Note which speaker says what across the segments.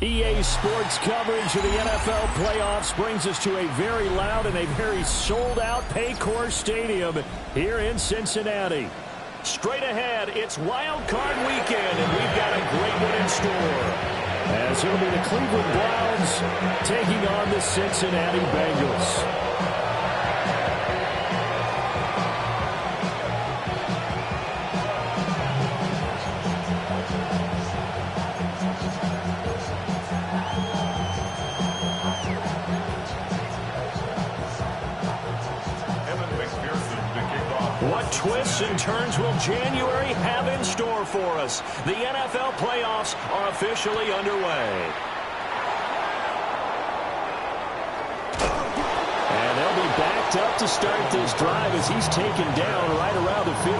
Speaker 1: EA Sports coverage of the NFL playoffs brings us to a very loud and a very sold-out Paycor Stadium here in Cincinnati. Straight ahead, it's Wild Card Weekend, and we've got a great one in store. As it'll be the Cleveland Browns taking on the Cincinnati Bengals. What twists and turns will January have in store for us? The NFL playoffs are officially underway. And they'll be backed up to start this drive as he's taken down right around the 15.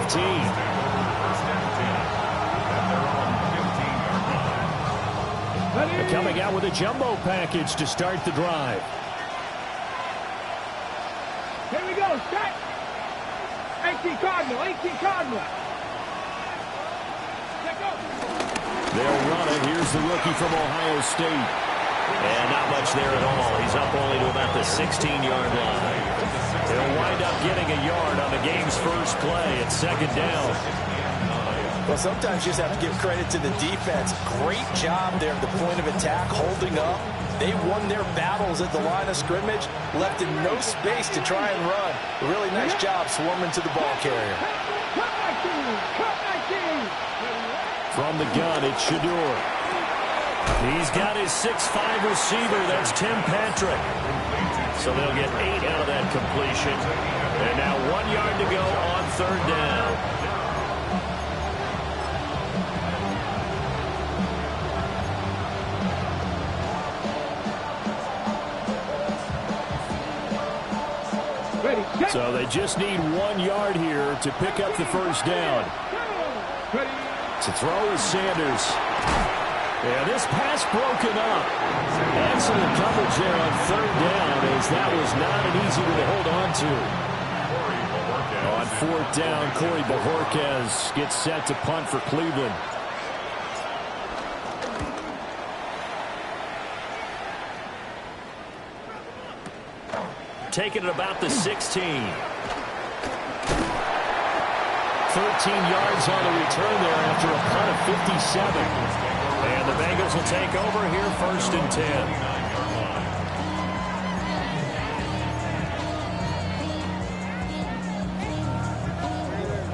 Speaker 1: They're coming out with a jumbo package to start the drive.
Speaker 2: Here we go, set. 18 Cardinal, 18 Cardinal.
Speaker 1: They'll run it. Here's the rookie from Ohio State. And not much there at all. He's up only to about the 16-yard line. He'll wind up getting a yard on the game's first play. It's second down.
Speaker 3: Well, sometimes you just have to give credit to the defense. Great job there at the point of attack, holding up. They won their battles at the line of scrimmage, left in no space to try and run. A really nice job swarming to the ball carrier.
Speaker 1: From the gun, it's Shador. He's got his 6'5 receiver. That's Tim Patrick. So they'll get 8 out of that completion. And now 1 yard to go on third down. So they just need 1 yard here to pick up the first down. To throw is Sanders. And this pass broken up. Excellent coverage there on third down, as that was not an easy one to hold on to. On fourth down, Corey Bojorquez gets set to punt for Cleveland. Taking it about the 16. 13 yards on the return there after a punt of 57. And the Bengals will take over here first and 10.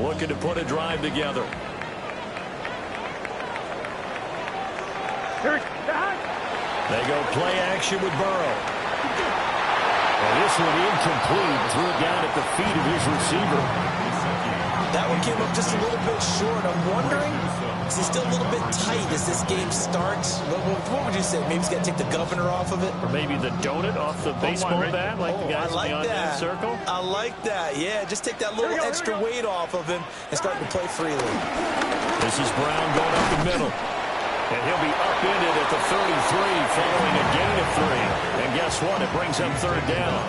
Speaker 1: Looking to put a drive together. They go play action with Burrow. And this one incomplete. Threw it down at the feet of his receiver.
Speaker 3: That one came up just a little bit short. I'm wondering, is he still a little bit tight as this game starts? What would you say? Maybe he's got to take the governor off of it?
Speaker 1: Or maybe the donut off the baseball bat, like the guys in the on-deck circle?
Speaker 3: I like that. Yeah, just take that little extra weight off of him and start to play freely.
Speaker 1: This is Brown going up the middle. And he'll be upended at the 33 following a gain of 3. And guess what? It brings up third down.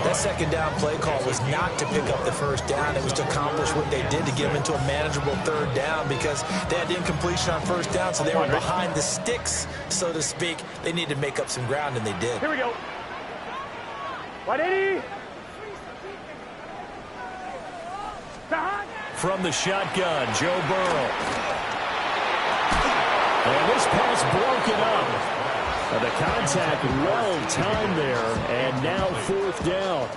Speaker 3: That second down play call was not to pick up the first down. It was to accomplish what they did to get them into a manageable third down because they had incompletion on first down, so they were behind the sticks, so to speak. They needed to make up some ground, and they did.
Speaker 2: Here we go. Nitty.
Speaker 1: From the shotgun, Joe Burrow. And this pass broken up. The contact well-timed there, and now fourth down.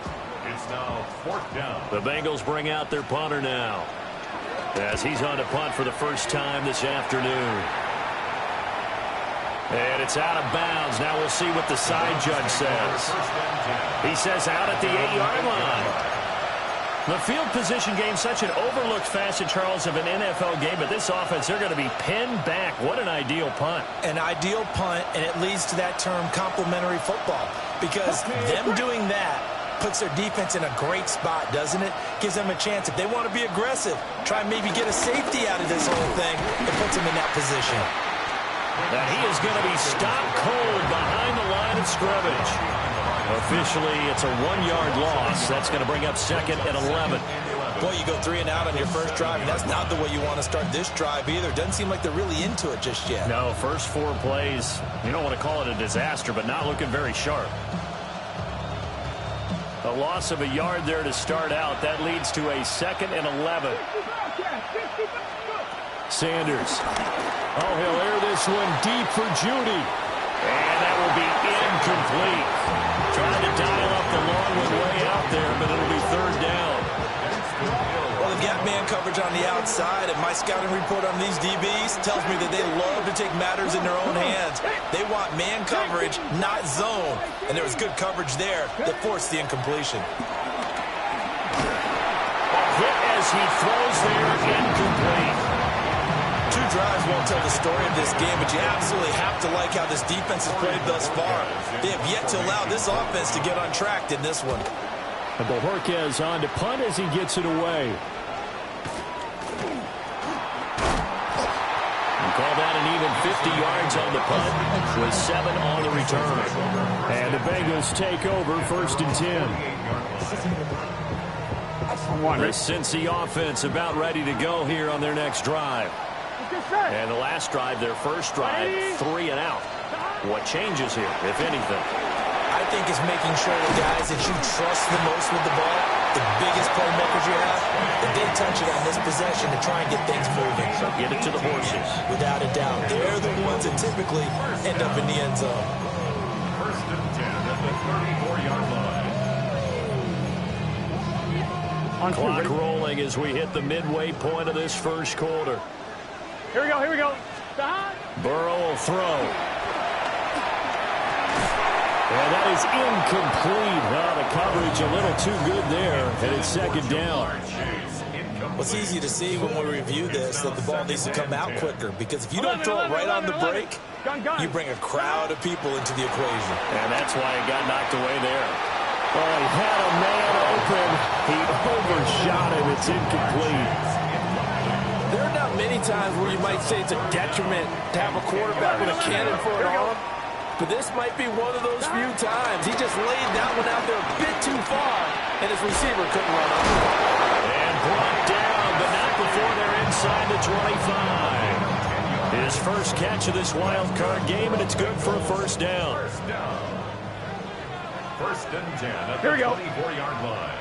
Speaker 4: It's now fourth down.
Speaker 1: The Bengals bring out their punter now, as he's on to punt for the first time this afternoon. And it's out of bounds. Now we'll see what the side judge says. He says out at the 8-yard line. The field position game, such an overlooked facet, Charles, of an NFL game, but this offense, they're going to be pinned back. What an ideal punt.
Speaker 3: An ideal punt, and it leads to that term complementary football, because them doing that puts their defense in a great spot, doesn't it? Gives them a chance. If they want to be aggressive, try and maybe get a safety out of this whole thing, it puts them in that position.
Speaker 1: That he is going to be stopped cold behind the line of scrimmage. Officially, it's a 1-yard loss. That's going to bring up 2nd and 11.
Speaker 3: Boy, you go 3 and out on your first drive, and that's not the way you want to start this drive either. Doesn't seem like they're really into it just yet.
Speaker 1: No, first 4 plays, you don't want to call it a disaster, but not looking very sharp. A loss of a yard there to start out. That leads to a 2nd and 11. Sanders. Oh, he'll air this one deep for Judy. And that will be incomplete. Trying to dial up the long one way out there, but it'll be 3rd down.
Speaker 3: Well, they've got man coverage on the outside, and my scouting report on these DBs tells me that they love to take matters in their own hands. They want man coverage, not zone. And there was good coverage there that forced the incompletion.
Speaker 1: Hit as he throws there, incomplete.
Speaker 3: 2 drives won't tell the story of this game, but you absolutely have to like how this defense has played thus far. They have yet to allow this offense to get untracked in this one.
Speaker 1: And Bojorquez on to punt as he gets it away. And call that an even 50 yards on the punt with 7 on the return. And the Bengals take over 1st and 10. The Cincy offense about ready to go here on their next drive. And the last drive, their first drive, 3 and out. What changes here, if anything?
Speaker 3: I think it's making sure the guys that you trust the most with the ball, the biggest playmakers you have, that they touch it on this possession to try and get things moving.
Speaker 1: So get it to the horses.
Speaker 3: Without a doubt. They're the ones that typically end up in the end zone.
Speaker 4: 1st and 10 at the 34-yard line.
Speaker 1: Clock rolling as we hit the midway point of this first quarter.
Speaker 2: Here we go, here we go.
Speaker 1: Burrow will throw. And that is incomplete. Oh, the coverage a little too good there. And it's 2nd down.
Speaker 3: Well, it's easy to see when we review this that the ball needs to come out quicker, because if you don't throw it right on the break, you bring a crowd of people into the equation.
Speaker 1: And that's why it got knocked away there. Oh, he had a man open. He overshot him. It's incomplete.
Speaker 3: There are not many times where you might say it's a detriment to have a quarterback with a cannon for an arm, but this might be one of those few times. He just laid that one out there a bit too far, and his receiver couldn't run up.
Speaker 1: And brought down, but not before they're inside the 25. His first catch of this wild card game, and it's good for a 1st down.
Speaker 4: 1st and 10 at the 24-yard line.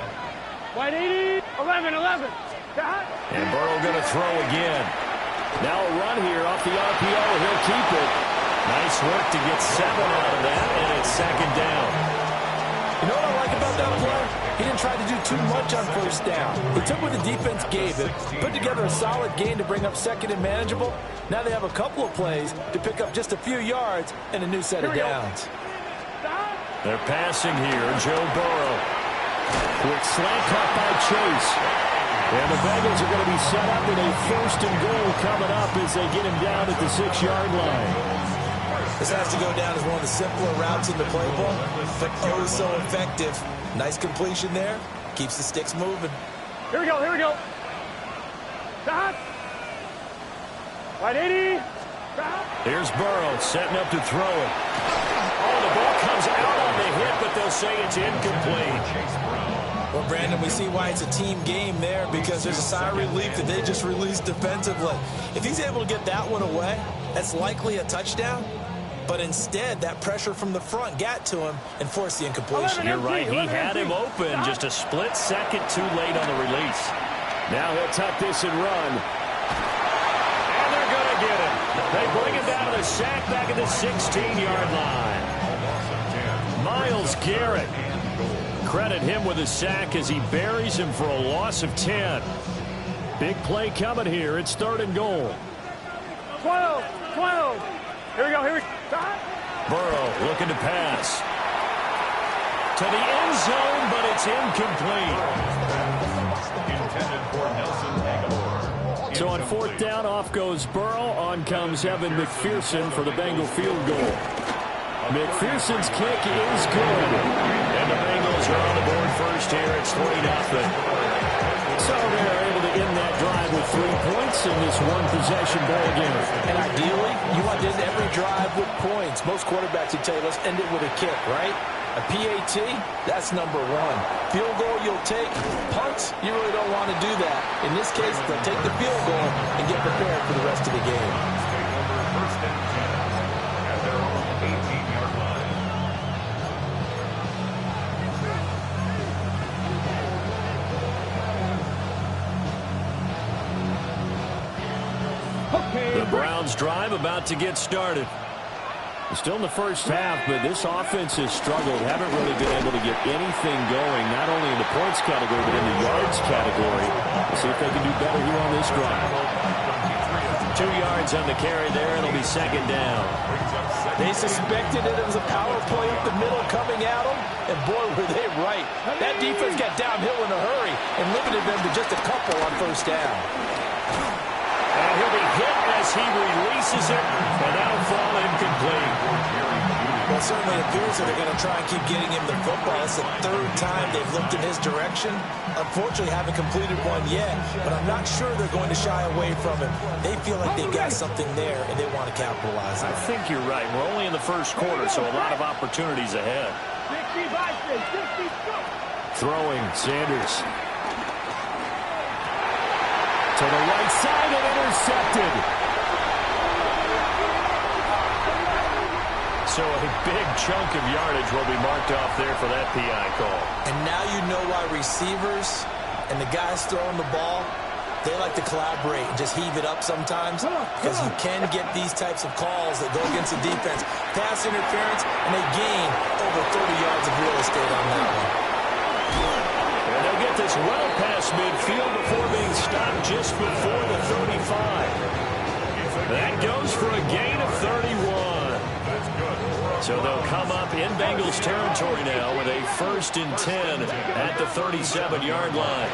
Speaker 2: Wide 80, 11.
Speaker 1: And Burrow going to throw again. Now a run here off the RPO. He'll keep it. Nice work to get 7 out of that, and it's 2nd down.
Speaker 3: You know what I like about that play? He didn't try to do too much on 1st down. He took what the defense gave him, put together a solid game to bring up 2nd and manageable. Now they have a couple of plays to pick up just a few yards and a new set of downs.
Speaker 1: They're passing here. Joe Burrow. Quick slant caught by Chase. And the Bengals are going to be set up with a 1st and goal coming up as they get him down at the 6-yard line.
Speaker 3: This has to go down as one of the simpler routes in the playbook, but oh so effective. Nice completion there. Keeps the sticks moving.
Speaker 2: Here we go, here we go. Wide 80.
Speaker 1: Here's Burrow setting up to throw it. Oh, the ball comes out on the hit, but they'll say it's incomplete.
Speaker 3: Well, Brandon, we see why it's a team game there, because there's a sigh of relief that they just released defensively. If he's able to get that one away, that's likely a touchdown. But instead, that pressure from the front got to him and forced the incompletion.
Speaker 1: You're right. He had him open just a split second too late on the release. Now he'll tuck this and run. And they're going to get him. They bring him down to the sack back at the 16-yard line. Myles Garrett. Credit him with a sack as he buries him for a loss of 10. Big play coming here. It's 3rd and goal.
Speaker 2: 12. Here we go, here we go.
Speaker 1: Burrow looking to pass. To the end zone, but it's incomplete.
Speaker 4: Intended for Nelson Aguilar.
Speaker 1: So on 4th down, off goes Burrow. On comes Evan McPherson for the Bengal field goal. McPherson's kick is good. And the Bengals are on the board first here. It's 3-0. So they're able to end that drive with 3 points in this one-possession ball game.
Speaker 3: And ideally, you want to end every drive with points. Most quarterbacks would tell you, let's end it with a kick, right? A PAT, that's number one. Field goal you'll take. Punts, you really don't want to do that. In this case, they'll take the field goal and get prepared for the rest of the game.
Speaker 4: First and 10 at their own 18-yard line.
Speaker 1: The Browns drive about to get started. Still in the first half, but this offense has struggled. Haven't really been able to get anything going, not only in the points category, but in the yards category. We'll see if they can do better here on this drive. 2 yards on the carry there. It'll be second down.
Speaker 3: They suspected it was a power play up the middle coming at them, and boy, were they right. That defense got downhill in a hurry and limited them to just a couple on first down.
Speaker 1: And he'll be hit as he releases it, and that'll fall incomplete.
Speaker 3: Well, certainly it appears that they're going to try and keep getting him the football. It's the third time they've looked in his direction. Unfortunately, haven't completed one yet, but I'm not sure they're going to shy away from him. They feel like they've got something there, and they want to capitalize on it.
Speaker 1: I think you're right. We're only in the first quarter, so a lot of opportunities ahead. Throwing, Sanders. To the right side and intercepted. So a big chunk of yardage will be marked off there for that PI call.
Speaker 3: And now you know why receivers and the guys throwing the ball, they like to collaborate and just heave it up sometimes, because you can get these types of calls that go against the defense. Pass interference, and they gain over 30 yards of real estate on that one.
Speaker 1: And they'll get this well past midfield before being stopped just before the 35. That goes for a gain of 31. So they'll come up in Bengals territory now with a 1st and 10 at the 37-yard line.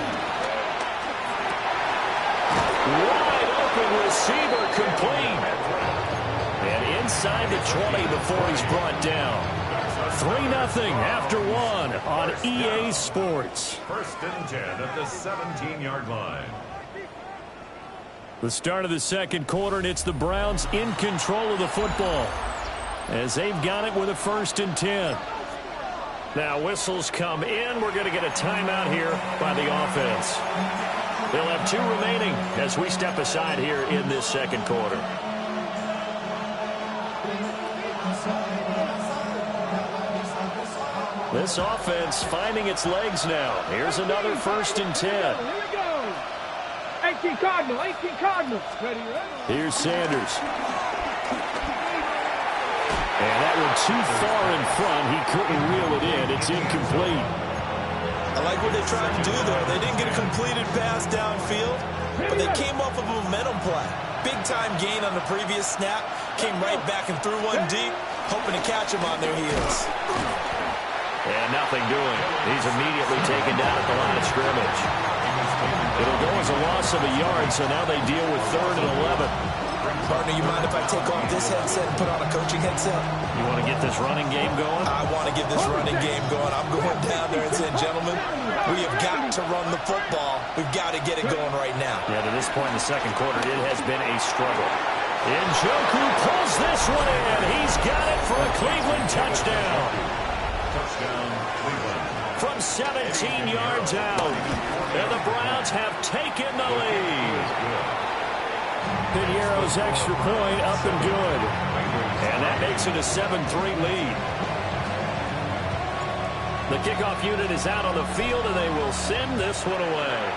Speaker 1: Wide open receiver complete. And inside the 20 before he's brought down. 3-0 after one on EA Sports.
Speaker 4: 1st and 10 at the 17-yard line.
Speaker 1: The start of the second quarter, and it's the Browns in control of the football, as they've got it with a 1st and 10. Now whistles come in. We're going to get a timeout here by the offense. They'll have 2 remaining as we step aside here in this second quarter. This offense finding its legs now. Here's another 1st and 10.
Speaker 2: Here we go. 18 Cardinal, 18 Cardinal. Ready, ready.
Speaker 1: Here's Sanders. And that one too far in front. He couldn't reel it in. It's incomplete.
Speaker 3: I like what they tried to do there. They didn't get a completed pass downfield, but they came off of a momentum play. Big-time gain on the previous snap. Came right back and threw one deep, hoping to catch him on their heels.
Speaker 1: And nothing doing. He's immediately taken down at the line of scrimmage. It'll go as a loss of a yard, so now they deal with 3rd and 11.
Speaker 3: Partner, you mind if I take off this headset and put on a coaching headset?
Speaker 1: You want to get this running game going?
Speaker 3: I want to get this running game going. I'm going down there and saying, gentlemen, we have got to run the football. We've got to get it going right now.
Speaker 1: Yeah, to this point in the second quarter, it has been a struggle. Njoku pulls this one in. He's got it for a Cleveland touchdown.
Speaker 4: Touchdown, Cleveland.
Speaker 1: From 17 yards out. And the Browns have taken the lead. Pinheiro's extra point up and good. And that makes it a 7-3 lead. The kickoff unit is out on the field, and they will send this one away.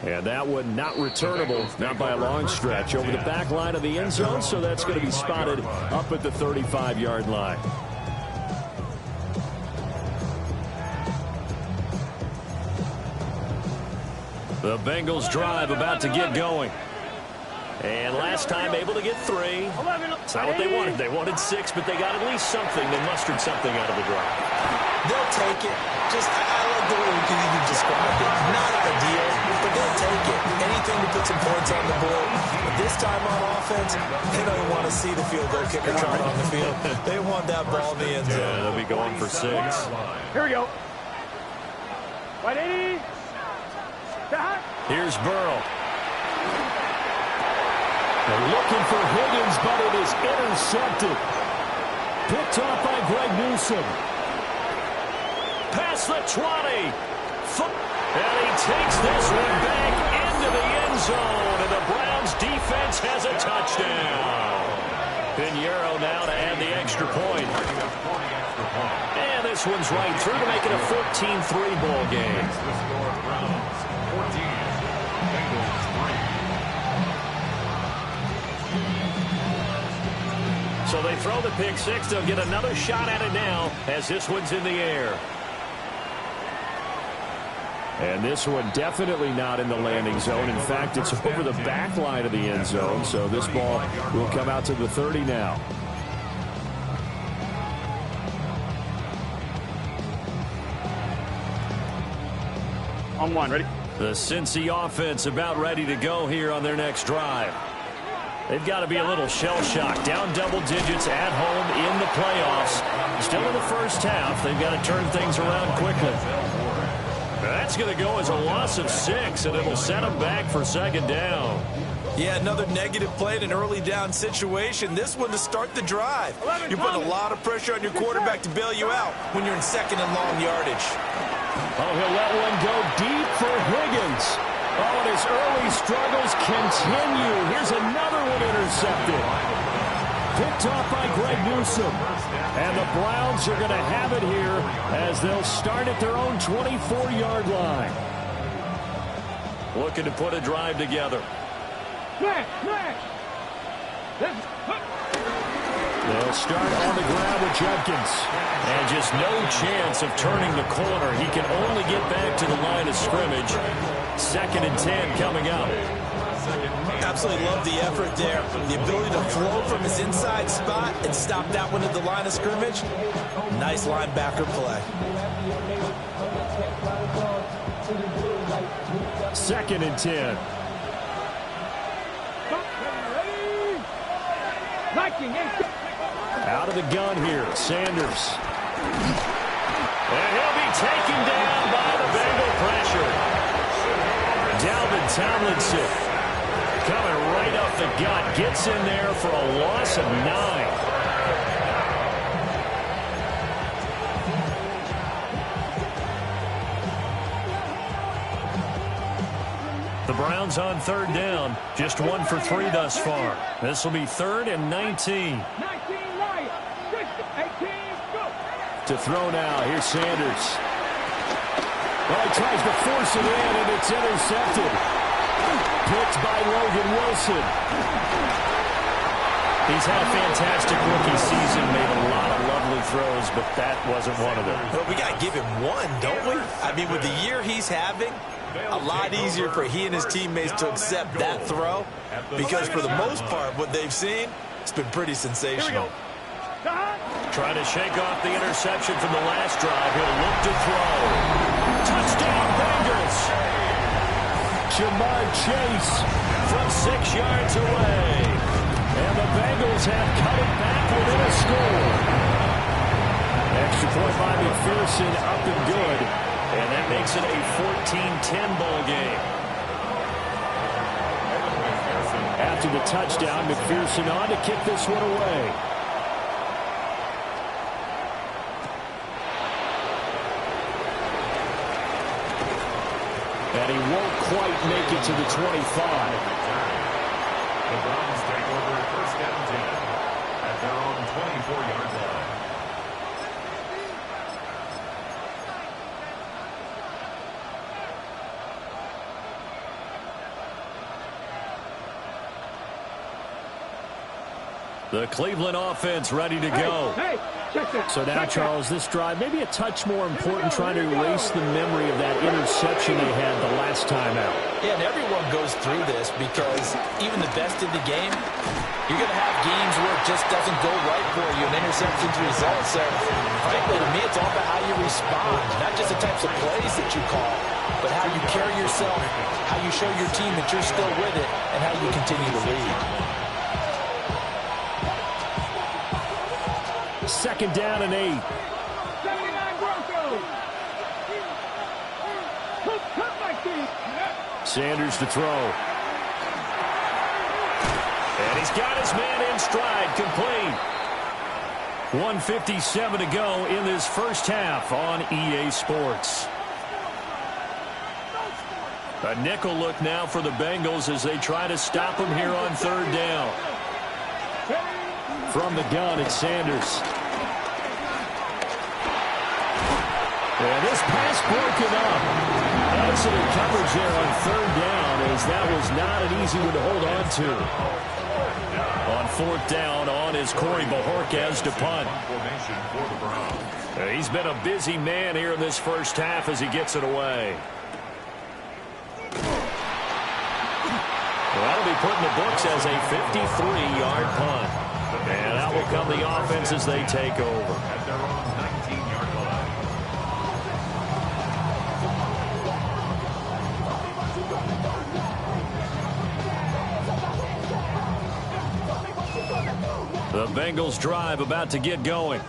Speaker 1: And that one not returnable, not by a long stretch, over the back line of the end zone, so that's going to be spotted up at the 35-yard line. The Bengals drive about to get going. And last time able to get 3. It's not what they wanted. They wanted 6, but they got at least something. They mustered something out of the drive.
Speaker 3: They'll take it. I like the way you described it. Not ideal, but they'll take it. Anything to put some points on the board. But this time on offense, they don't want to see the field goal kicker trot on the field. They want that ball in the end zone.
Speaker 1: Yeah, they'll be going for 6.
Speaker 2: Here we go. Ready?
Speaker 1: Here's Burrow. They're looking for Higgins, but it is intercepted. Picked off by Greg Newsome. Past the 20. And he takes this one back into the end zone. And the Browns defense has a touchdown. Pinheiro now to add the extra point. And this one's right through to make it a 14-3 ball game. So they throw the pick six. They'll get another shot at it now as this one's in the air. And this one definitely not in the landing zone. In fact, it's over the back line of the end zone. So this ball will come out to the 30 now.
Speaker 2: On one, ready?
Speaker 1: The Cincy offense about ready to go here on their next drive. They've got to be a little shell-shocked. Down double digits at home in the playoffs. Still in the first half. They've got to turn things around quickly. That's going to go as a loss of 6, and it'll set them back for second down.
Speaker 3: Yeah, another negative play in an early down situation. This one to start the drive. You're putting a lot of pressure on your quarterback to bail you out when you're in second and long yardage.
Speaker 1: Oh, he'll let one go deep for Higgins. Oh, and his early struggles continue. Here's another one intercepted. Picked off by Greg Newsome. And the Browns are going to have it here as they'll start at their own 24-yard line. Looking to put a drive together. They'll start on the ground with Judkins. And just no chance of turning the corner. He can only get back to the line of scrimmage. 2nd and 10 coming up.
Speaker 3: Absolutely love the effort there. The ability to flow from his inside spot and stop that one at the line of scrimmage. Nice linebacker play.
Speaker 1: 2nd and 10. Out of the gun here, Sanders. And he'll be taken down by the Bengal pressure. Dalvin Tomlinson coming right off the gut. Gets in there for a loss of 9. The Browns on 3rd down. Just 1 for 3 thus far. This will be 3rd and 19. To throw now. Here's Sanders. Well, he tries to force it in, and it's intercepted. Picked by Logan Wilson. He's had a fantastic rookie season, made a lot of lovely throws, but that wasn't one of them.
Speaker 3: But we got to give him one, don't we? I mean, with the year he's having, a lot easier for he and his teammates to accept that throw because for the most part, what they've seen, it's been pretty sensational.
Speaker 1: Trying to shake off the interception from the last drive. He'll look to throw. Touchdown, Bengals. Jamar Chase from 6 yards away. And the Bengals have cut it back within a score. Extra point by McPherson up and good. And that makes it a 14-10 ball game. After the touchdown, McPherson on to kick this one away. And he won't quite make it to the 25.
Speaker 4: The Browns take over 1st and 10 at their own 24-yard line.
Speaker 1: The Cleveland offense ready to go. So now, Charles, this drive maybe a touch more important, trying to erase the memory of that interception they had the last time out.
Speaker 3: Yeah, and everyone goes through this because even the best in the game, you're going to have games where it just doesn't go right for you, and interceptions result. So, frankly, to me, it's all about how you respond, not just the types of plays that you call, but how you carry yourself, how you show your team that you're still with it, and how you continue to lead.
Speaker 1: 2nd down and 8. Sanders to throw. And he's got his man in stride, complete. 1:57 to go in this first half on EA Sports. A nickel look now for the Bengals as they try to stop them here on third down. From the gun, it's Sanders. And this pass broken up. Excellent coverage there on third down, as that was not an easy one to hold on to. On fourth down, on is Corey Bajorquez to punt. He's been a busy man here in this first half as he gets it away. Well, that'll be put in the books as a 53-yard punt. And out will come the offense as they take over.
Speaker 4: At their own 19-yard line.
Speaker 1: The Bengals drive about to get going.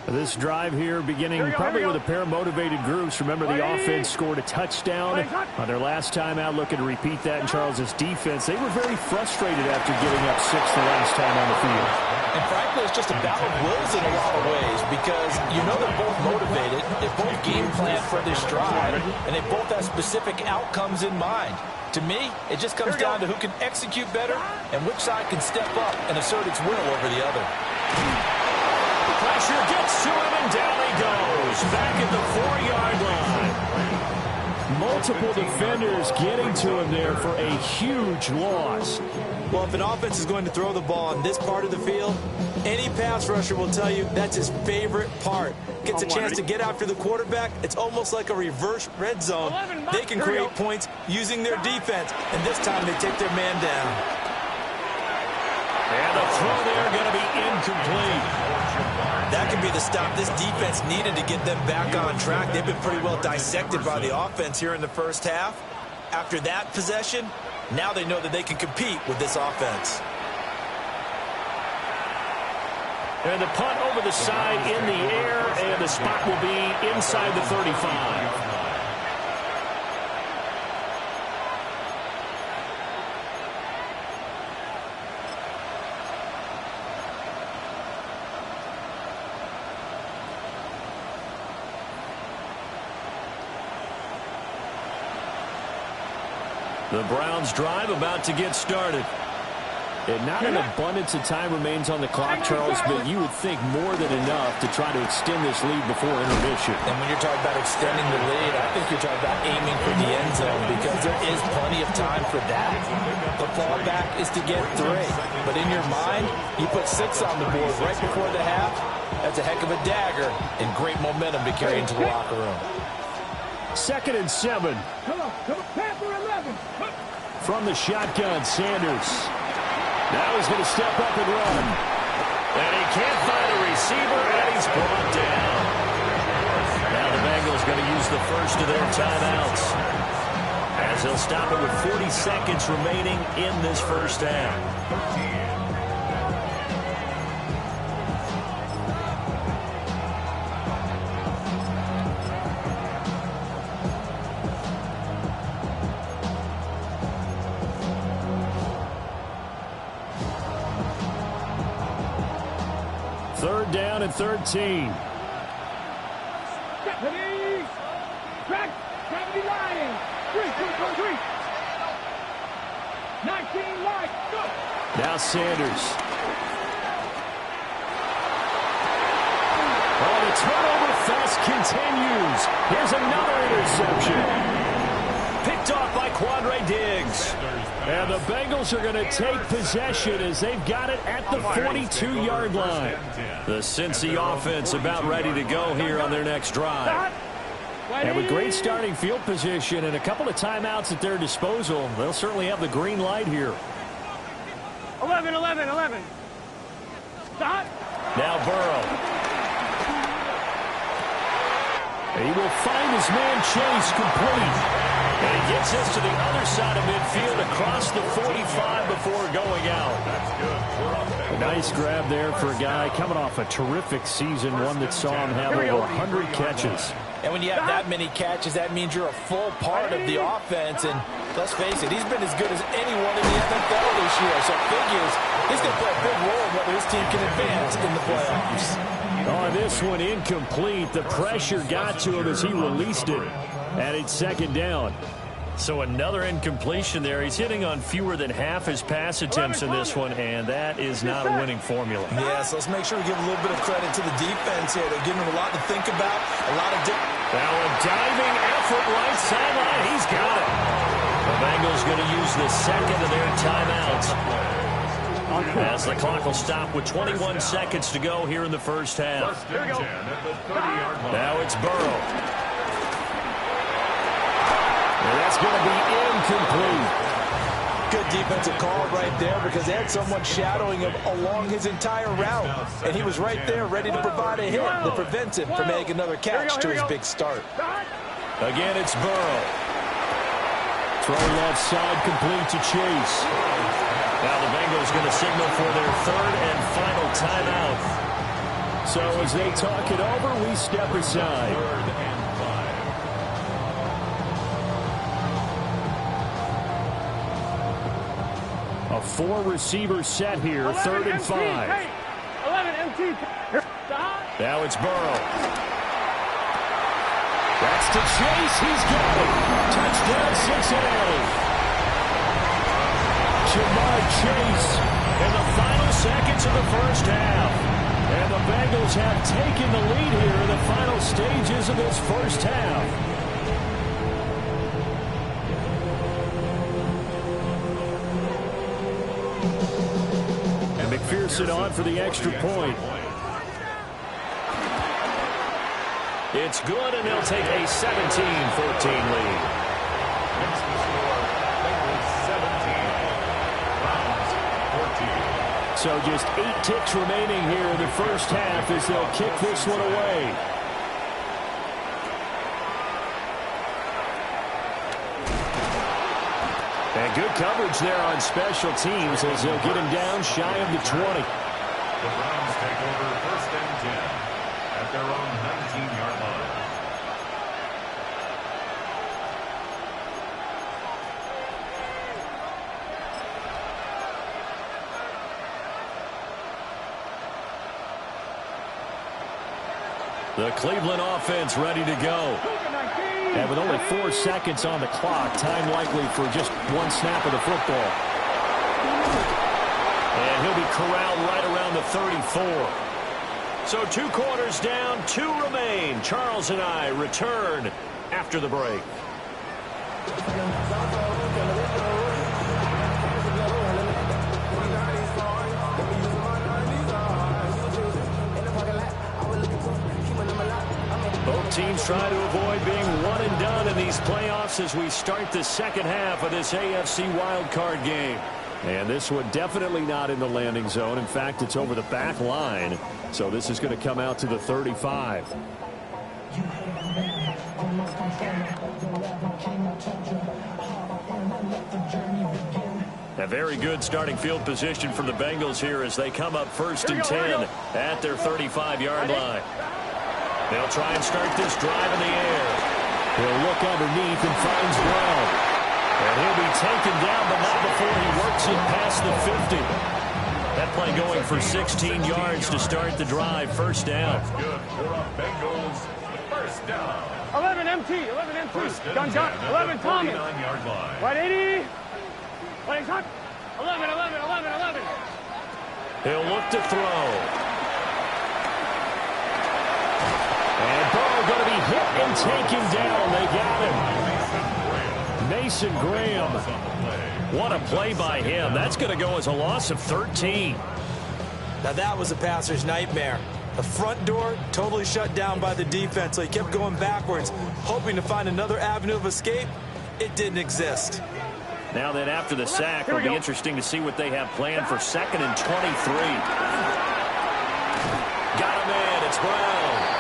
Speaker 1: This drive here beginning probably with a pair of motivated groups. Remember, the offense scored a touchdown on their last time out, looking to repeat that in Charles' defense. They were very frustrated after giving up 6 the last time on the field.
Speaker 3: And frankly, it's just a battle of wills in a lot of ways, because you know they're both motivated, they both game plan for this drive, and they both have specific outcomes in mind. To me, it just comes down to who can execute better and which side can step up and assert its will over the other.
Speaker 1: Pressure gets to him, and down he goes. Back at the 4-yard line. Multiple defenders getting to him there for a huge loss.
Speaker 3: Well, if an offense is going to throw the ball on this part of the field, any pass rusher will tell you that's his favorite part. Gets a chance to get after the quarterback. It's almost like a reverse red zone. They can create points using their defense, and this time they take their man down.
Speaker 1: And the throw there going to be incomplete.
Speaker 3: That could be the stop this defense needed to get them back on track. They've been pretty well dissected by the offense here in the first half. After that possession, now they know that they can compete with this offense.
Speaker 1: And the punt over the side in the air, and the spot will be inside the 35. The Browns drive about to get started. And not an abundance of time remains on the clock, Charles, but you would think more than enough to try to extend this lead before intermission.
Speaker 3: And when you're talking about extending the lead, I think you're talking about aiming for the end zone, because there is plenty of time for that. The fallback is to get 3. But in your mind, you put 6 on the board right before the half. That's a heck of a dagger and great momentum to carry into the locker room.
Speaker 1: 2nd and 7.
Speaker 2: Come on, pass for 11.
Speaker 1: From the shotgun, Sanders. Now he's going to step up and run. And he can't find a receiver, and he's brought down. Now the Bengals going to use the first of their timeouts, as they'll stop it with 40 seconds remaining in this first half. 3rd down and 13.
Speaker 2: Track, gravity line. 3, 19 wide. Go.
Speaker 1: Now Sanders. Oh, the turnover fest continues. Here's another interception. Picked off by Quandre Diggs. And the Bengals are going to take possession as they've got it at the 42-yard line. The Cincy offense about ready to go here on their next drive. And with great starting field position and a couple of timeouts at their disposal, they'll certainly have the green light here.
Speaker 2: 11. Stop.
Speaker 1: Now Burrow. He will find his man Chase complete. And he gets this to the other side of midfield across the 45 before going out. A nice grab there for a guy coming off a terrific season, one that saw him have over 100 catches.
Speaker 3: And when you have that many catches, that means you're a full part of the offense. And let's face it, he's been as good as anyone in the NFL this year, so figures he's going to play a big role in whether his team can advance in the playoffs.
Speaker 1: On this one, incomplete. The pressure got to him as he released it, and it's second down. So another incompletion there. He's hitting on fewer than half his pass attempts in this one, and that is not a winning formula.
Speaker 3: Yeah, so let's make sure we give a little bit of credit to the defense here. They're giving him a lot to think about, a lot of...
Speaker 1: Now a diving effort right sideline. He's got it. The Bengals going to use the second of their timeouts as the clock will stop with 21 seconds to go here in the first half. Now it's Burrow. And that's going to be incomplete.
Speaker 3: Good defensive call right there because they had someone shadowing him along his entire route. And he was right there ready to provide a hit that prevents him from making another catch to his big start.
Speaker 1: Again, it's Burrow. Throw left side complete to Chase. Now the Bengals going to signal for their third and final timeout. So as they talk it over, we step aside. A four-receiver set here, 3rd and 5.
Speaker 2: 11 MT.
Speaker 1: Now it's Burrow. That's to Chase. He's got it. Touchdown, Cincinnati. Jamar Chase in the final seconds of the first half. And the Bengals have taken the lead here in the final stages of this first half. And McPherson on for the extra point. It's good, and they'll take a 17-14 lead. So just 8 ticks remaining here in the first half as they'll kick this one away. And good coverage there on special teams as they'll get him down shy of the 20.
Speaker 4: The Browns take over 1st and 10 at their own 19-yard line.
Speaker 1: The Cleveland offense ready to go. And with only 4 seconds on the clock, time likely for just one snap of the football. And he'll be corralled right around the 34. So 2 quarters down, 2 remain. Charles and I return after the break. Both teams try to avoid being one and done in these playoffs as we start the second half of this AFC wildcard game. And this one definitely not in the landing zone. In fact, it's over the back line. So this is going to come out to the 35. A very good starting field position for the Bengals here as they come up 1st and 10 at their 35-yard line. They'll try and start this drive in the air. He'll look underneath and finds Brown. And he'll be taken down, but not before he works it past the 50. That play going for 16 yards to start the drive. 1st down.
Speaker 4: That's good for a Bengals 1st down.
Speaker 2: 11 MT. 11 MT. Gun. 11 Thomas.
Speaker 4: 49-yard line.
Speaker 2: Right 80. Right shot. 11.
Speaker 1: He'll look to throw. And Burrow going to be hit and taken down. They got him. Mason Graham. What a play by him. That's going to go as a loss of 13.
Speaker 3: Now that was a passer's nightmare. The front door totally shut down by the defense, so he kept going backwards, hoping to find another avenue of escape. It didn't exist.
Speaker 1: Now then, after the sack, it'll be interesting to see what they have planned for 2nd and 23. Got him in. It's Brown.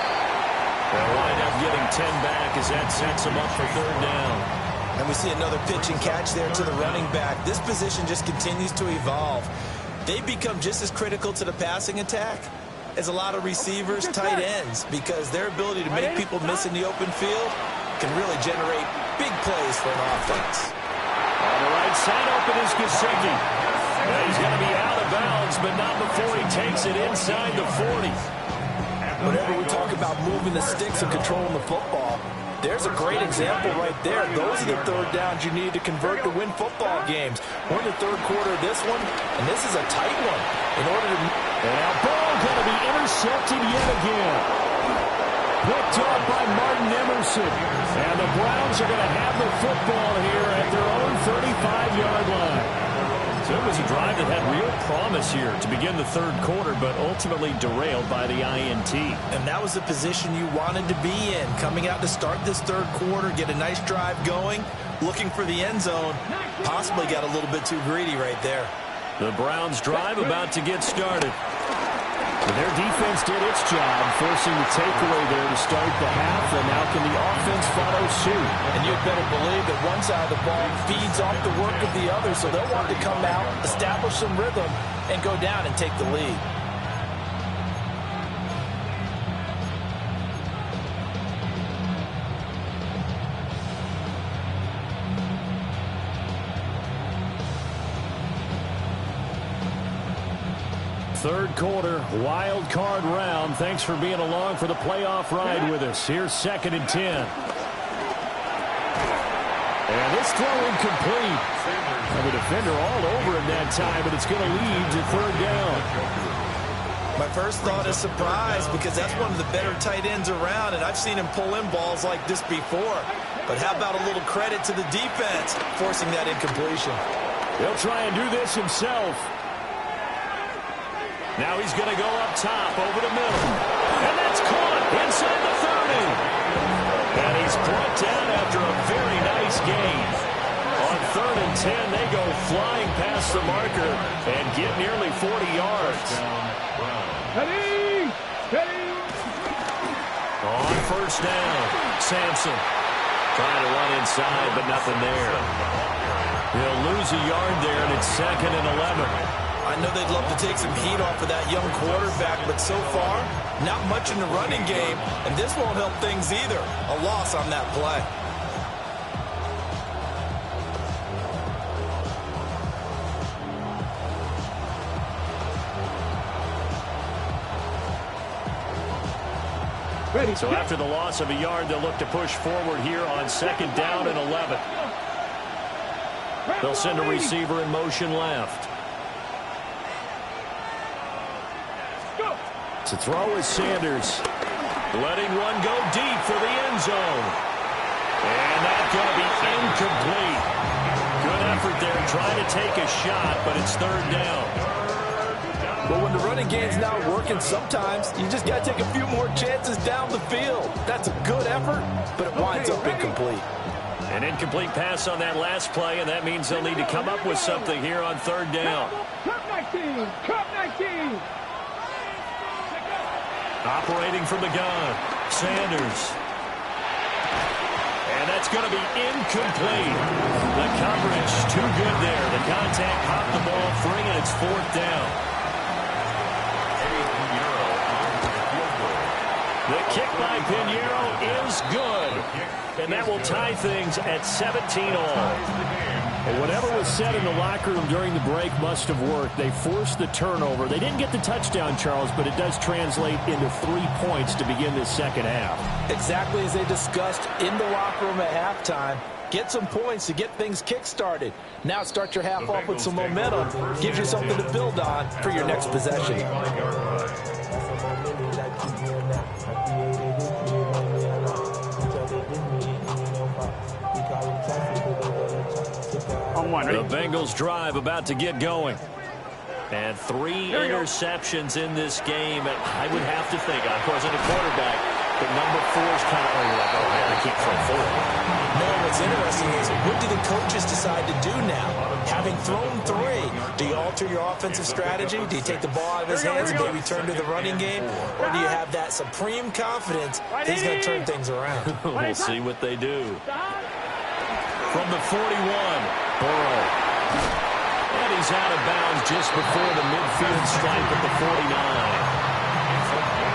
Speaker 1: They'll wind up getting 10 back as that sets them up for 3rd down.
Speaker 3: And we see another pitch and catch there to the running back. This position just continues to evolve. They become just as critical to the passing attack as a lot of receivers, tight ends, because their ability to make people miss in the open field can really generate big plays for an offense.
Speaker 1: On the right side, open is Gesicki. He's going to be out of bounds, but not before he takes it inside the 40.
Speaker 3: Whenever we talk about moving the sticks and controlling the football, there's a great example right there. Those are the third downs you need to convert to win football games. We're in the third quarter of this one, and this is a tight one. In order to...
Speaker 1: And now ball going to be intercepted yet again. Picked up by Martin Emerson. And the Browns are going to have the football here at their own 35-yard line. So it was a drive that had real promise here to begin the third quarter, but ultimately derailed by the INT.
Speaker 3: And that was the position you wanted to be in. Coming out to start this third quarter, get a nice drive going, looking for the end zone. Possibly got a little bit too greedy right there.
Speaker 1: The Browns drive about to get started. Their defense did its job, forcing the takeaway there to start the half, and now can the offense follow suit?
Speaker 3: And you'd better believe that one side of the ball feeds off the work of the other, so they'll want to come out, establish some rhythm, and go down and take the lead.
Speaker 1: Third quarter, wild card round. Thanks for being along for the playoff ride with us. Here's 2nd and 10. And this throw incomplete. And the defender all over him that time, but it's going to lead to third down.
Speaker 3: My first thought is surprise, because that's one of the better tight ends around, and I've seen him pull in balls like this before. But how about a little credit to the defense forcing that incompletion?
Speaker 1: He'll try and do this himself. Now he's going to go up top over the middle. And that's caught inside the 30. And he's brought down after a very nice gain. On 3rd and 10, they go flying past the marker and get nearly 40 yards. On 1st down, Sampson trying to run inside, but nothing there. He'll lose a yard there, and it's 2nd and 11.
Speaker 3: I know they'd love to take some heat off of that young quarterback, but so far, not much in the running game, and this won't help things either. A loss on that play.
Speaker 1: So after the loss of a yard, they'll look to push forward here on 2nd down and 11. They'll send a receiver in motion left. To throw is Sanders. Letting one go deep for the end zone. And that's going to be incomplete. Good effort there trying to take a shot, but it's 3rd down.
Speaker 3: But when the running game's not working, sometimes you just got to take a few more chances down the field. That's a good effort, but it winds up incomplete.
Speaker 1: An incomplete pass on that last play, and that means they'll need to come up with something here on 3rd down.
Speaker 2: Cup 19.
Speaker 1: Operating from the gun, Sanders. And that's going to be incomplete. The coverage too good there. The contact popped the ball free, and it's 4th down. The kick by Pinheiro is good. And that will tie things at 17-all. Well, whatever was said in the locker room during the break must have worked. They forced the turnover. They didn't get the touchdown, Charles, but it does translate into 3 points to begin this second half.
Speaker 3: Exactly as they discussed in the locker room at halftime. Get some points to get things kick-started. Now start your half off with some momentum. Gives you something to build on for your next possession.
Speaker 1: The Bengals drive about to get going. And 3 interceptions in this game. And I would have to think, I wasn't a quarterback, but number 4 is kind of like, oh, man, I can't throw 4.
Speaker 3: No, what's interesting is, what do the coaches decide to do now? Having thrown 3, do you alter your offensive strategy? Do you take the ball out of his hands and maybe turn to the running game? Or do you have that supreme confidence that he's going to turn things around?
Speaker 1: We'll see what they do. From the 41, Burrow. And he's out of bounds just before the midfield stripe at the 49.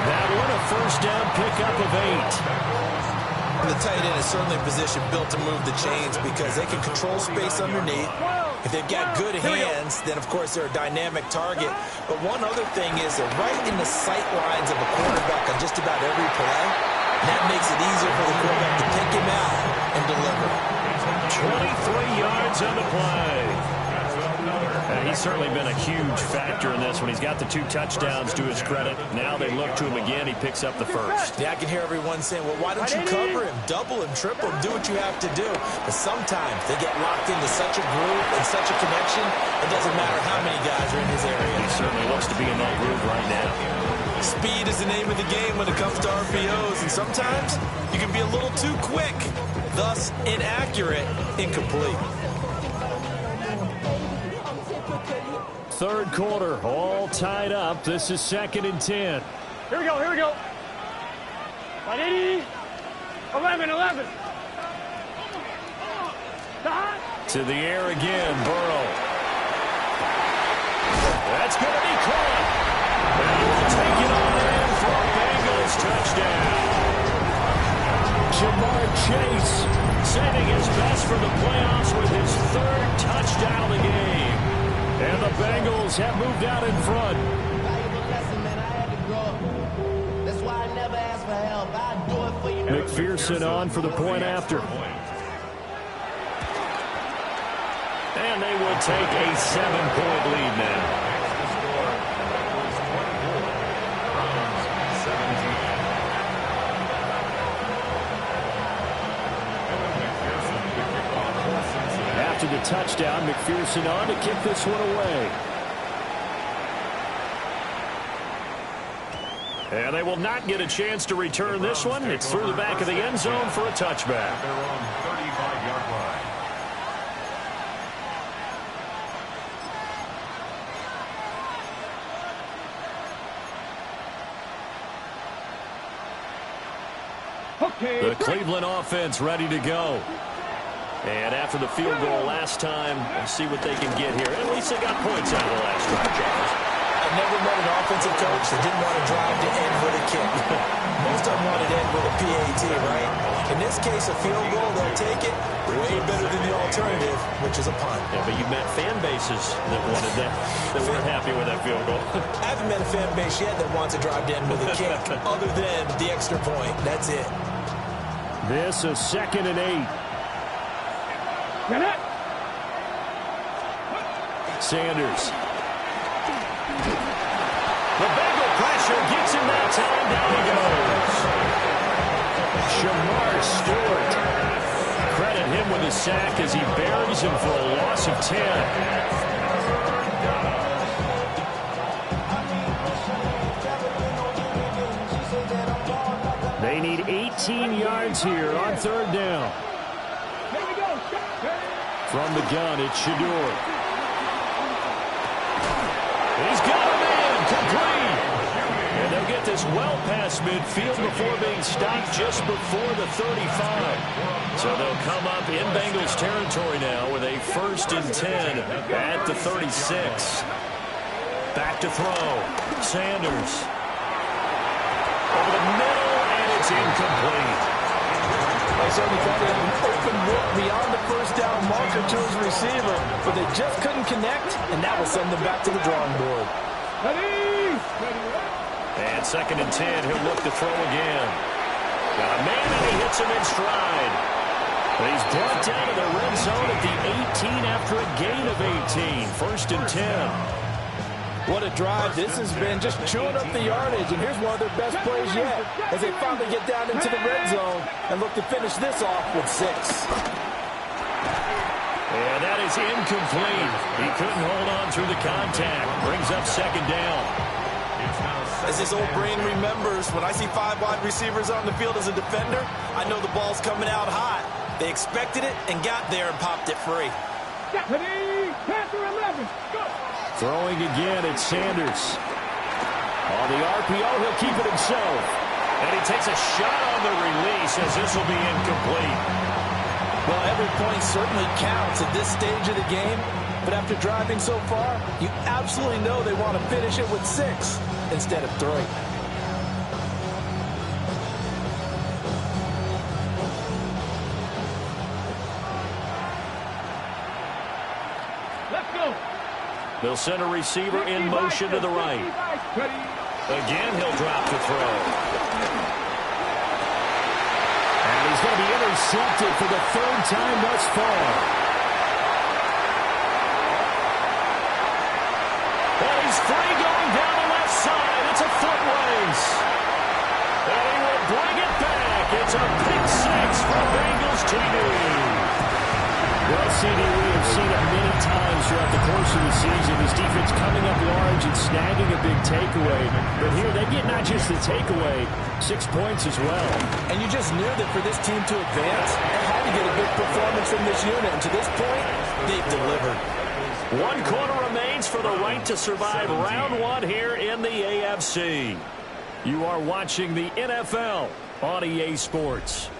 Speaker 1: That one a 1st down pickup of 8.
Speaker 3: The tight end is certainly a position built to move the chains because they can control space underneath. If they've got good hands, then, of course, they're a dynamic target. But one other thing is they're right in the sight lines of a quarterback on just about every play. And that makes it easier for the quarterback to pick him out and deliver.
Speaker 1: 23 yards on the play. He's certainly been a huge factor in this one. He's got the 2 touchdowns to his credit. Now they look to him again. He picks up the first.
Speaker 3: Yeah, I can hear everyone saying, well, why don't you cover him, double him, triple him, do what you have to do. But sometimes they get locked into such a groove and such a connection, it doesn't matter how many guys are in his area.
Speaker 1: He certainly looks to be in that groove right now.
Speaker 3: Speed is the name of the game when it comes to RPOs, and sometimes you can be a little too quick, thus inaccurate, incomplete.
Speaker 1: Third quarter, all tied up. This is 2nd and 10.
Speaker 2: Here we go, here we go. Nitty. 11.
Speaker 1: To the air again, Burrow. That's going to be caught. And we'll take it on in for a Bengals touchdown. Jamar Chase saving his best for the playoffs with his 3rd touchdown of the game. And the Bengals have moved out in front. McPherson on for the point after. And they will take a 7-point lead now. After the touchdown, McPherson on to kick this one away. And they will not get a chance to return this one. It's through the back of the end zone for a touchback.
Speaker 4: Their own 35-yard line.
Speaker 1: The Cleveland offense ready to go. And after the field goal last time, let's see what they can get here. At least they got points out of the last drive, Charles.
Speaker 3: I've never met an offensive coach that didn't want to drive to end with a kick. Most of them wanted to end with a PAT, right? In this case, a field goal, they'll take it way better than the alternative, which is a punt.
Speaker 1: Yeah, but you've met fan bases that wanted that, that weren't happy with that field goal.
Speaker 3: I haven't met a fan base yet that wants to drive to end with a kick, other than the extra point. That's it.
Speaker 1: This is 2nd and 8. Sanders. The Bengal pressure gets him that time. Down he goes. Shamar Stewart. Credit him with a sack as he buries him for a loss of 10. They need 18 yards here on 3rd down. From the gun, it's Shador. He's got a man, complete. And they'll get this well past midfield before being stopped just before the 35. So they'll come up in Bengals territory now with a 1st and 10 at the 36. Back to throw. Sanders. Over the middle, and it's incomplete.
Speaker 3: They certainly thought he had an open look beyond the 1st down marker to his receiver, but they just couldn't connect, and that will send them back to the drawing board.
Speaker 1: And 2nd and 10, he'll look to throw again. Got a man, and he hits him in stride. He's brought down to the red zone at the 18 after a gain of 18. 1st and 10.
Speaker 3: What a drive this has been, just chewing up the yardage, and here's one of their best plays yet as they finally get down into the red zone and look to finish this off with 6.
Speaker 1: And that is incomplete. He couldn't hold on through the contact. Brings up 2nd down.
Speaker 3: As his old brain remembers, when I see 5 wide receivers on the field as a defender, I know the ball's coming out hot. They expected it and got there and popped it free.
Speaker 1: Throwing again, it's Sanders. On the RPO, he'll keep it himself. And he takes a shot on the release as this will be incomplete.
Speaker 3: Well, every point certainly counts at this stage of the game. But after driving so far, you absolutely know they want to finish it with 6 instead of 3.
Speaker 1: They'll send a receiver in motion to the right. Again, he'll drop to throw. And he's going to be intercepted for the third time thus far. And he's free going down the left side. It's a foot race. And he will bring it back. It's a pick six for Bengals TV. Well, CD, we have seen it many times throughout the course of the season. His defense coming up large and snagging a big takeaway. But here, they get not just the takeaway, 6 points as well.
Speaker 3: And you just knew that for this team to advance, they had to get a good performance from this unit. And to this point, they've delivered.
Speaker 1: 1 quarter remains for the right to survive round 1 here in the AFC. You are watching the NFL on EA Sports.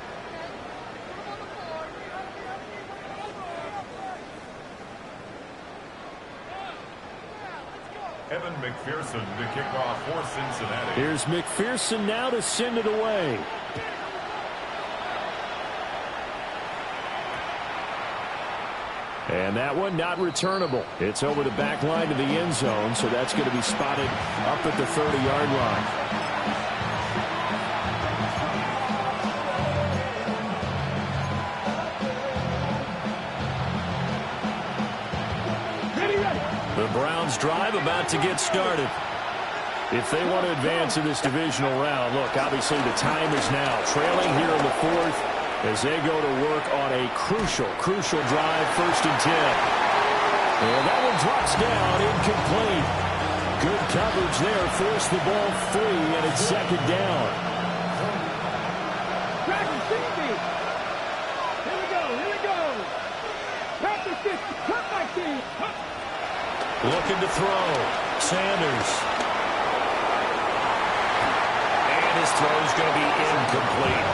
Speaker 4: Evan McPherson to kick off for Cincinnati.
Speaker 1: Here's McPherson now to send it away. And that one not returnable. It's over the back line to the end zone, so that's going to be spotted up at the 30-yard line. The Browns drive about to get started. If they want to advance in this divisional round, look, obviously the time is now. Trailing here in the 4th as they go to work on a crucial drive, 1st and 10. And that one drops down, incomplete. Good coverage there, forced the ball free, and it's 2nd down.
Speaker 2: Here we go. Practice this. Cut my team.
Speaker 1: Looking to throw. Sanders. And his throw is going to be incomplete.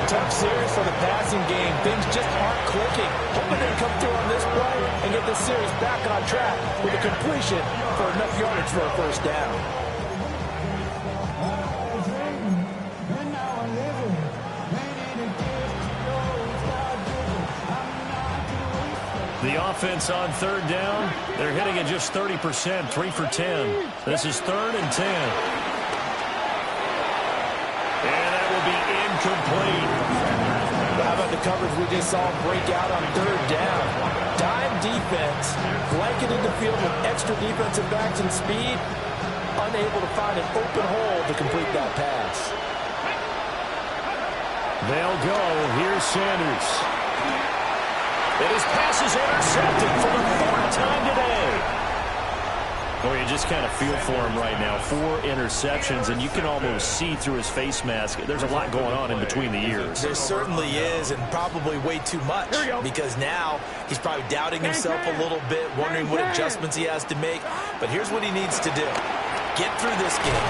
Speaker 3: Tough series for the passing game. Things just aren't clicking. Hoping they come through on this play and get this series back on track with a completion for enough yardage for a 1st down.
Speaker 1: The offense on 3rd down, they're hitting at just 30%, 3 for 10. This is 3rd and 10. And that will be incomplete.
Speaker 3: How about the coverage we just saw break out on 3rd down? Dime defense, blanketed the field with extra defensive backs and speed, unable to find an open hole to complete that pass.
Speaker 1: They'll go. Here's Sanders. And his pass is intercepted for the 4th time today. Oh, you just kind of feel for him right now. 4 interceptions, and you can almost see through his face mask. There's a lot going on in between the ears.
Speaker 3: There certainly is, and probably way too much, because now he's probably doubting himself a little bit, wondering what adjustments he has to make. But here's what he needs to do. Get through this game.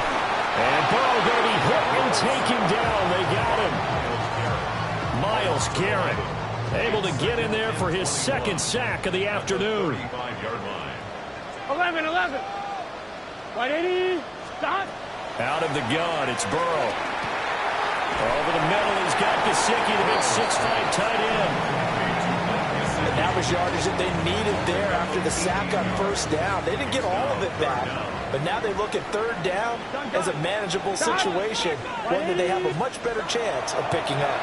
Speaker 1: And Burrow going to be hit and taken down. They got him. Myles Garrett able to get in there for his 2nd sack of the afternoon.
Speaker 2: 11. 180. Stop.
Speaker 1: Out of the gun, it's Burrow. Over the middle, he's got Gesicki, the big 6'5" tight end.
Speaker 3: And that was yardage that they needed there after the sack on 1st down. They didn't get all of it back, but now they look at 3rd down as a manageable situation, one that they have a much better chance of picking up.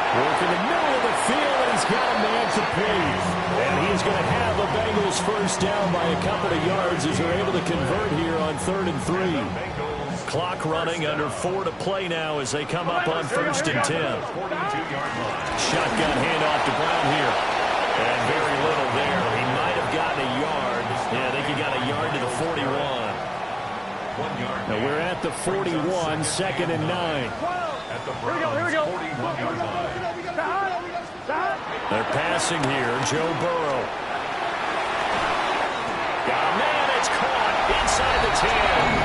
Speaker 1: Work in the middle of the field, and he's got a man complete. And he's going to have the Bengals 1st down by a couple of yards as they're able to convert here on 3rd and 3. Clock running, under 4 to play now as they come up on 1st and 10. Shotgun handoff to Brown here. And very little there. He might have gotten a yard. Yeah, I think he got a yard to the 41. Now we're at the 41, 2nd and 9.
Speaker 2: Here we go.
Speaker 1: They're passing here. Joe Burrow. Got a man. It's caught inside the 10.